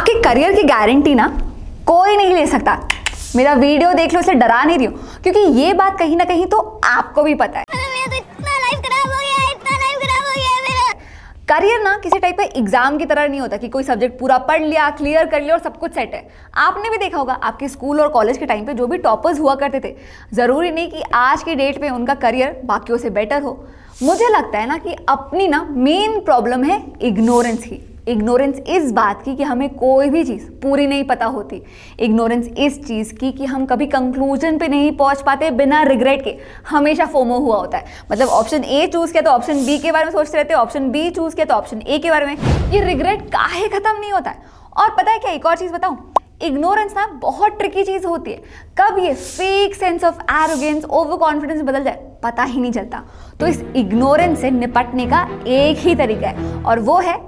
आपके करियर की गारंटी ना कोई नहीं ले सकता। मेरा वीडियो देख लो, इसलिए डरा नहीं रही हूँ, क्योंकि ये बात कहीं ना कहीं तो आपको भी पता है। करियर ना किसी टाइप का एग्जाम की तरह नहीं होता कि कोई सब्जेक्ट पूरा पढ़ लिया, क्लियर कर लिया और सब कुछ सेट है। आपने भी देखा होगा आपके स्कूल और कॉलेज के टाइम पे जो भी टॉपर्स हुआ करते थे, जरूरी नहीं कि आज के डेट पे उनका करियर बाकियों से बेटर हो। मुझे लगता है ना कि अपनी ना मेन प्रॉब्लम है इग्नोरेंस की। इग्नोरेंस इस बात की कि हमें कोई भी चीज़ पूरी नहीं पता होती। इग्नोरेंस इस चीज़ की कि हम कभी कंक्लूजन पे नहीं पहुंच पाते बिना रिग्रेट के। हमेशा फोमो हुआ होता है, मतलब ऑप्शन ए चूज़ किया तो ऑप्शन बी के बारे में सोचते रहते हैं, ऑप्शन बी चूज़ किया तो ऑप्शन ए के बारे में। ये रिग्रेट काहे खत्म नहीं होता है। और पता है क्या, एक और चीज़ बताऊँ, इग्नोरेंस ना बहुत ट्रिकी चीज़ होती है। कब ये fake sense of arrogance, over confidence बदल जाए पता ही नहीं चलता। तो इस इग्नोरेंस से निपटने का एक ही तरीका है, और वो है,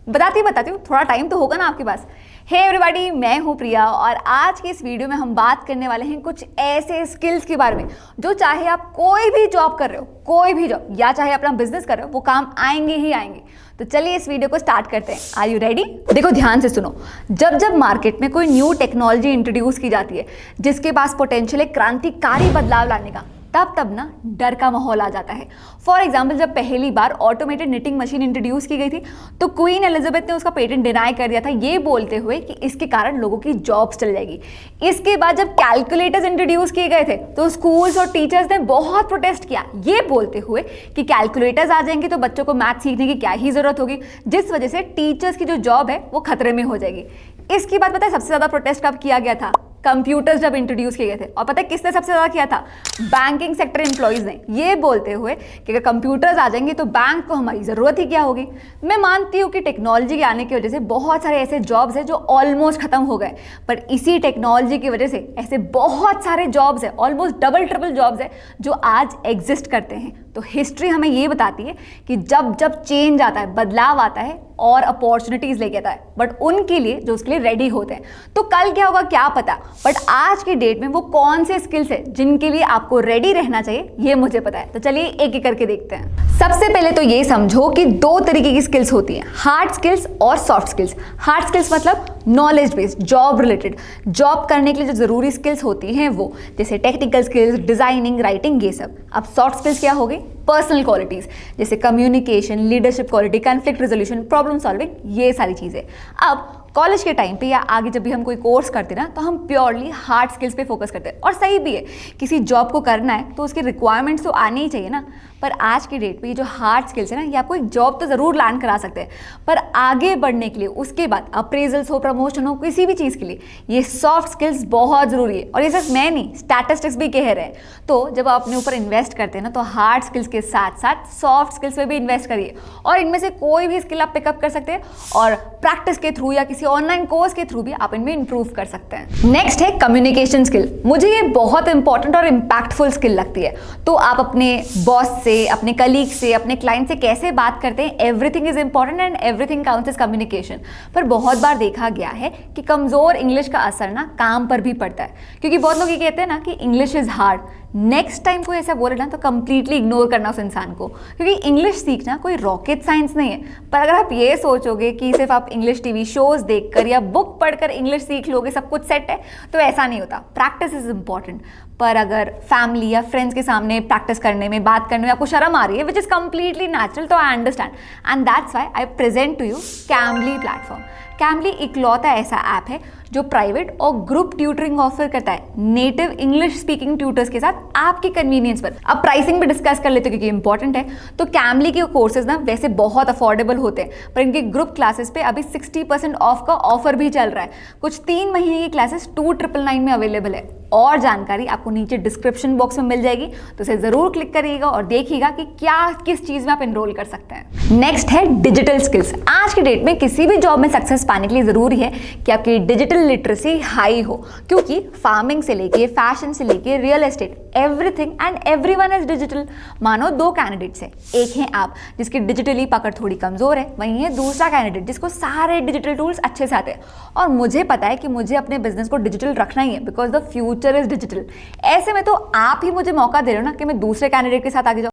बताती हूँ, थोड़ा टाइम तो होगा ना आपके पास। हे एवरीबॉडी, मैं हूँ प्रिया, और आज की इस वीडियो में हम बात करने वाले हैं कुछ ऐसे स्किल्स के बारे में जो चाहे आप कोई भी जॉब कर रहे हो, कोई भी जॉब, या चाहे अपना बिजनेस कर रहे हो, वो काम आएंगे ही आएंगे। तो चलिए इस वीडियो को स्टार्ट करते हैं। Are you ready? देखो ध्यान से सुनो। जब मार्केट में कोई न्यू टेक्नोलॉजी इंट्रोड्यूस की जाती है जिसके पास पोटेंशियल है क्रांतिकारी बदलाव लाने का, तब ना डर का माहौल आ जाता है। फॉर एग्जाम्पल, जब पहली बार ऑटोमेटेड निटिंग मशीन इंट्रोड्यूस की गई थी तो क्वीन एलिजाबेथ ने उसका पेटेंट डिनाई कर दिया था, ये बोलते हुए कि इसके कारण लोगों की जॉब्स चल जाएगी। इसके बाद जब कैलकुलेटर्स इंट्रोड्यूस किए गए थे तो स्कूल्स और टीचर्स ने बहुत प्रोटेस्ट किया, ये बोलते हुए कि कैलकुलेटर्स आ जाएंगे तो बच्चों को मैथ सीखने की क्या ही जरूरत होगी, जिस वजह से टीचर्स की जो जॉब है वो खतरे में हो जाएगी। इसके बाद पता है सबसे ज्यादा प्रोटेस्ट कब किया गया था? कंप्यूटर्स जब इंट्रोड्यूस किए गए थे। और पता है किसने सबसे ज्यादा किया था? बैंकिंग सेक्टर एम्प्लॉइज ने, ये बोलते हुए कि अगर कंप्यूटर्स आ जाएंगे तो बैंक को हमारी जरूरत ही क्या होगी। मैं मानती हूँ कि टेक्नोलॉजी के आने की वजह से बहुत सारे ऐसे जॉब्स हैं जो ऑलमोस्ट खत्म हो गए, पर इसी टेक्नोलॉजी की वजह से ऐसे बहुत सारे जॉब्स हैं, ऑलमोस्ट डबल ट्रिपल जॉब्स हैं जो आज एग्जिस्ट करते हैं। तो हिस्ट्री हमें ये बताती है कि जब चेंज आता है, बदलाव आता है और अपॉर्चुनिटीज लेके आता है, बट उनके लिए जो उसके लिए रेडी होते हैं। तो कल क्या होगा क्या पता, बट आज की डेट में वो कौन से स्किल्स है जिनके लिए आपको रेडी रहना चाहिए, ये मुझे पता है। तो चलिए एक एक करके देखते हैं। सबसे पहले तो ये समझो कि दो तरीके की स्किल्स होती हैं, हार्ड स्किल्स और सॉफ्ट स्किल्स। हार्ड स्किल्स मतलब knowledge based, job related, job करने के लिए जो जरूरी स्किल्स होती हैं वो, जैसे टेक्निकल स्किल्स, डिजाइनिंग, राइटिंग, ये सब। अब सॉफ्ट स्किल्स क्या हो गई? पर्सनल क्वालिटीज, जैसे communication, leadership quality, conflict resolution, problem solving, ये सारी चीजें। अब कॉलेज के टाइम पे या आगे जब भी हम कोई कोर्स करते हैं ना, तो हम प्योरली हार्ड स्किल्स पे फोकस करते हैं, और सही भी है। किसी जॉब को करना है तो उसके रिक्वायरमेंट्स तो आने ही चाहिए ना। पर आज के डेट पे ये जो हार्ड स्किल्स है ना, ये आपको एक जॉब तो जरूर लैंड करा सकते हैं, पर आगे बढ़ने के लिए, उसके बाद अप्रेजल्स हो, प्रमोशन हो, किसी भी चीज़ के लिए ये सॉफ्ट स्किल्स बहुत ज़रूरी है। और ये सिर्फ मैं नहीं, स्टैटिस्टिक्स भी कह रहे हैं। तो जब आप अपने ऊपर इन्वेस्ट करते हैं ना, तो हार्ड स्किल्स के साथ साथ सॉफ्ट स्किल्स में भी इन्वेस्ट करिए, और इनमें से कोई भी स्किल आप पिकअप कर सकते हैं, और प्रैक्टिस के थ्रू या किसी ऑनलाइन कोर्स के थ्रू भी आप इनमें इंप्रूव कर सकते हैं। नेक्स्ट है कम्युनिकेशन स्किल। मुझे ये बहुत इंपॉर्टेंट और इम्पैक्टफुल स्किल लगती है। तो आप अपने बॉस से, अपने कलीग से, अपने क्लाइंट से कैसे बात करते हैं, everything is important and everything counts as communication. पर बहुत बार देखा गया है कि कमजोर इंग्लिश का असर ना काम पर भी पड़ता है, क्योंकि बहुत लोग ये कहते हैं ना कि English is hard. Next time कोई ऐसा बोले ना तो कंप्लीटली इग्नोर करना उस इंसान को, क्योंकि इंग्लिश सीखना कोई रॉकेट साइंस नहीं है। पर अगर आप ये सोचोगे कि सिर्फ आप इंग्लिश टीवी शोज देखकर या बुक पढ़कर इंग्लिश सीख लोगे, सब कुछ सेट है, तो ऐसा नहीं होता। Practice is important. पर अगर फैमिली या फ्रेंड्स के सामने प्रैक्टिस करने में, बात करने में आपको शर्म आ रही है, विच इज कंप्लीटली नेचुरल, तो I understand, and that's why I present to you Camly platform. Camly इकलौता ऐसा ऐप है जो प्राइवेट और ग्रुप ट्यूटरिंग ऑफर करता है नेटिव इंग्लिश स्पीकिंग ट्यूटर्स के साथ आपके कन्वीनियंस पर। अब प्राइसिंग भी डिस्कस कर लेते हैं क्योंकि इंपॉर्टेंट है। तो कैमली के कोर्सेज ना वैसे बहुत अफोर्डेबल होते हैं, पर इनके ग्रुप क्लासेस पे अभी 60% ऑफ का ऑफर भी चल रहा है। कुछ 3 महीने की क्लासेस 2999 में अवेलेबल है। और जानकारी आपको नीचे डिस्क्रिप्शन बॉक्स में मिल जाएगी, तो इसे जरूर क्लिक करिएगा और देखिएगा कि क्या किस चीज में आप एनरोल कर सकते हैं। नेक्स्ट है डिजिटल स्किल्स। आज के डेट में किसी भी जॉब में सक्सेस पाने के लिए जरूरी है कि आपकी डिजिटल लिटरेसी हाई हो, क्योंकि फार्मिंग से लेके, फैशन से लेके, real estate, everything and everyone is digital. मानो 2 कैंडिडेट्स हैं, एक है आप जिसकी डिजिटली पकड़ थोड़ी कमजोर है, वहीं है दूसरा कैंडिडेट जिसको सारे डिजिटल टूल्स अच्छे से आते हैं। और मुझे पता है कि मुझे अपने बिजनेस को डिजिटल रखना ही है, because the future is digital. ऐसे में तो आप ही मुझे मौका दे रहे हो ना कि मैं दूसरे कैंडिडेट के साथ आगे जाऊँ।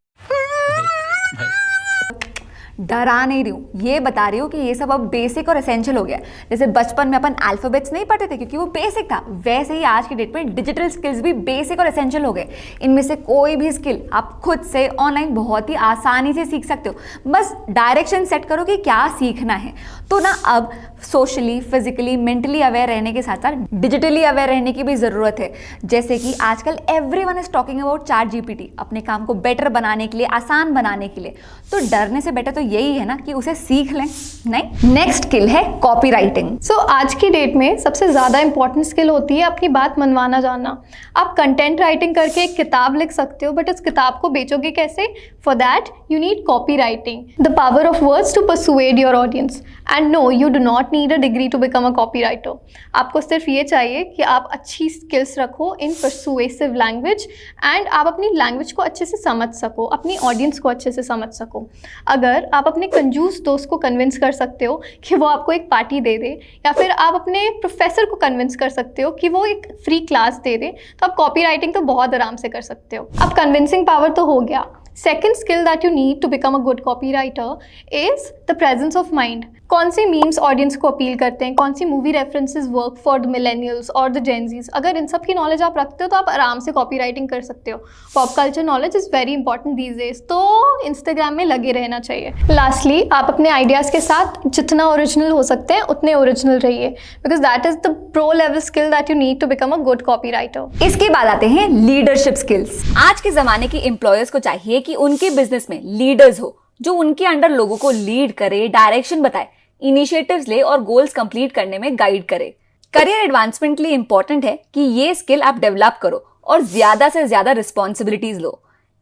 डरा नहीं रही हूँ, ये बता रही हूँ कि ये सब अब बेसिक और एसेंशियल हो गया है। जैसे बचपन में अपन अल्फाबेट्स नहीं पढ़ते थे क्योंकि वो बेसिक था, वैसे ही आज की डेट में डिजिटल स्किल्स भी बेसिक और एसेंशियल हो गए। इनमें से कोई भी स्किल आप खुद से ऑनलाइन बहुत ही आसानी से सीख सकते हो, बस डायरेक्शन सेट करो कि क्या सीखना है। तो ना अब सोशली, फिजिकली, मेंटली अवेयर रहने के साथ साथ डिजिटली अवेयर रहने की भी ज़रूरत है। जैसे कि आजकल everyone is talking about chat GPT, अपने काम को बेटर बनाने के लिए, आसान बनाने के लिए। तो डरने से बेटर तो यही है ना कि उसे सीख लें। नहीं, नेक्स्ट स्किल है कॉपी राइटिंग। सो आज की डेट में सबसे ज़्यादा इंपॉर्टेंट स्किल होती है अपनी बात मनवाना जानना। आप कंटेंट राइटिंग करके एक किताब लिख सकते हो, बट उस किताब को बेचोगे कैसे? For that you need copywriting, the power of words to persuade your audience. And no, you do not need a degree to become a copywriter. आपको सिर्फ ये चाहिए कि आप अच्छी स्किल्स रखो इन परसुएसिव लैंग्वेज, एंड आप अपनी लैंग्वेज को अच्छे से समझ सको, अपनी ऑडियंस को अच्छे से समझ सको। अगर आप अपने कंजूस दोस्त को कन्विंस कर सकते हो कि वो आपको एक पार्टी दे दे, या फिर आप अपने प्रोफेसर को कन्विंस कर सकते हो कि वो एक फ्री क्लास दे दे, तो आप कॉपी राइटिंग तो बहुत आराम से कर सकते हो। अब कन्विंसिंग पावर तो हो गया। Second skill that you need to become a good copywriter is the presence of mind. कौन सी मीम्स ऑडियंस को अपील करते हैं, कौन सी movie references work for the millennials और द जेनजीज, अगर इन सब की नॉलेज आप रखते हो तो आप आराम से कॉपी राइटिंग कर सकते हो। Pop culture knowledge is very important these days, तो इंस्टाग्राम में लगे रहना चाहिए। लास्टली, आप अपने आइडियाज़ के साथ जितना ओरिजिनल हो सकते हैं उतने ओरिजिनल रहिए, because that is the pro level skill that you need to become a good copywriter. इसके बाद आते हैं लीडरशिप स्किल्स। आज के जमाने के एम्प्लॉयर्स को चाहिए कि उनके बिजनेस में लीडर्स हो जो उनके अंडर लोगों को लीड करे, डायरेक्शन बताए, इनिशिएटिव्स ले और गोल्स कंप्लीट करने में गाइड करे। करियर एडवांसमेंट के लिए इंपॉर्टेंट है कि ये स्किल आप डेवलप करो और ज्यादा से ज्यादा रिस्पॉन्सिबिलिटीज लो।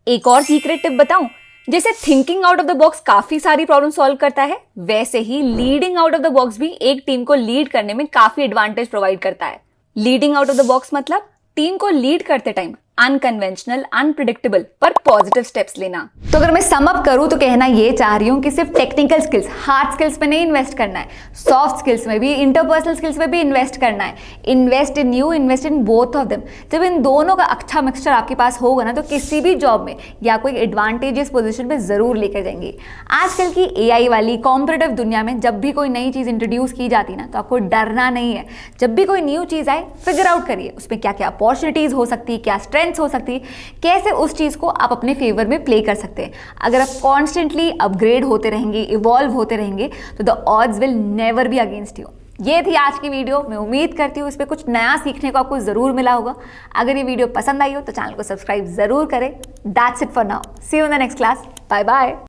एक और सीक्रेट टिप बताऊं, जैसे thinking out of the box काफी सारी प्रॉब्लम सॉल्व करता है, वैसे ही leading out of the box भी एक टीम को लीड करने में काफी एडवांटेज प्रोवाइड करता है। Leading out of the box मतलब टीम को लीड करते टाइम अनकन्वेंशनल, अनप्रिडिक्टेबल पर पॉजिटिव स्टेप्स लेना। तो अगर मैं सम अप करूं तो कहना ये चाह रही हूं कि सिर्फ टेक्निकल स्किल्स, हार्ड स्किल्स पे नहीं इन्वेस्ट करना है, सॉफ्ट स्किल्स में भी, इंटरपर्सनल स्किल्स में भी इन्वेस्ट करना है। Invest in you, invest in both of them. जब इन दोनों का अच्छा मिक्सचर आपके पास होगा ना, तो किसी भी जॉब में या कोई एडवांटेजियस पोजीशन पे जरूर लेकर जाएंगे। आजकल की एआई वाली कॉम्पिटिटिव दुनिया में जब भी कोई नई चीज इंट्रोड्यूस की जाती ना, तो आपको डरना नहीं है। जब भी कोई न्यू चीज आए, फिगर आउट करिए उसमें क्या क्या अपॉर्चुनिटीज हो सकती है, क्या स्ट्रेंथ्स हो सकती है, कैसे उस चीज को आप अपने फेवर में प्ले कर सकते हैं। अगर आप कॉन्स्टेंटली अपग्रेड होते रहेंगे, इवॉल्व होते रहेंगे, तो the odds will never be against you. ये थी आज की वीडियो। मैं उम्मीद करती हूँ इस पर कुछ नया सीखने को आपको जरूर मिला होगा। अगर ये वीडियो पसंद आई हो तो चैनल को सब्सक्राइब जरूर करें। That's it for now, see you in the next class, bye bye.